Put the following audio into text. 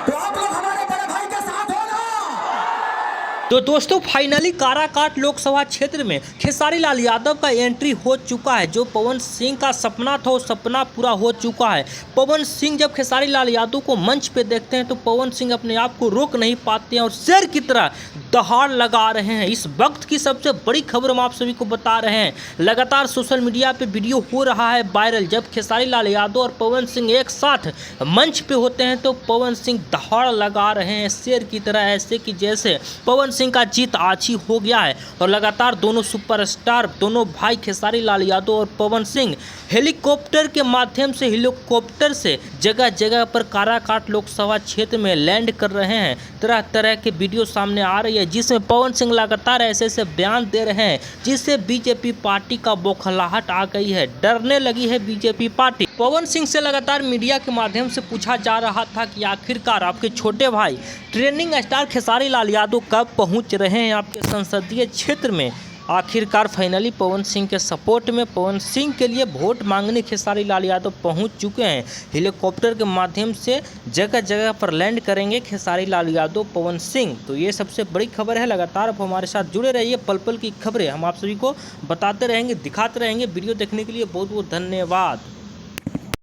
तो आप लोग हमारे बड़े भाई के साथ हो ना। तो दोस्तों फाइनली काराकाट लोकसभा क्षेत्र में खेसारी लाल यादव का एंट्री हो चुका है। जो पवन सिंह का सपना था वो सपना पूरा हो चुका है। पवन सिंह जब खेसारी लाल यादव को मंच पे देखते हैं तो पवन सिंह अपने आप को रोक नहीं पाते हैं और शेर की तरह दहाड़ लगा रहे हैं। इस वक्त की सबसे बड़ी खबर हम आप सभी को बता रहे हैं। लगातार सोशल मीडिया पे वीडियो हो रहा है वायरल। जब खेसारी लाल यादव और पवन सिंह एक साथ मंच पे होते हैं तो पवन सिंह दहाड़ लगा रहे हैं शेर की तरह, ऐसे कि जैसे पवन सिंह का जीत आज ही हो गया है। और लगातार दोनों सुपरस्टार, दोनों भाई खेसारी लाल यादव और पवन सिंह हेलीकॉप्टर के माध्यम से हेलीकॉप्टर से जगह जगह पर काराकाट लोकसभा क्षेत्र में लैंड कर रहे हैं। तरह तरह के वीडियो सामने आ रही है जिसमें पवन सिंह लगातार ऐसे ऐसे बयान दे रहे हैं जिससे बीजेपी पार्टी का बौखलाहट आ गई है, डरने लगी है बीजेपी पार्टी। पवन सिंह से लगातार मीडिया के माध्यम से पूछा जा रहा था कि आखिरकार आपके छोटे भाई ट्रेंडिंग स्टार खेसारी लाल यादव कब पहुंच रहे हैं आपके संसदीय क्षेत्र में। आखिरकार फाइनली पवन सिंह के सपोर्ट में, पवन सिंह के लिए वोट मांगने खेसारी लाल यादव पहुंच चुके हैं। हेलीकॉप्टर के माध्यम से जगह जगह पर लैंड करेंगे खेसारी लाल यादव, पवन सिंह। तो ये सबसे बड़ी खबर है। लगातार आप हमारे साथ जुड़े रहिए, पल पल की खबरें हम आप सभी को बताते रहेंगे, दिखाते रहेंगे। वीडियो देखने के लिए बहुत बहुत धन्यवाद।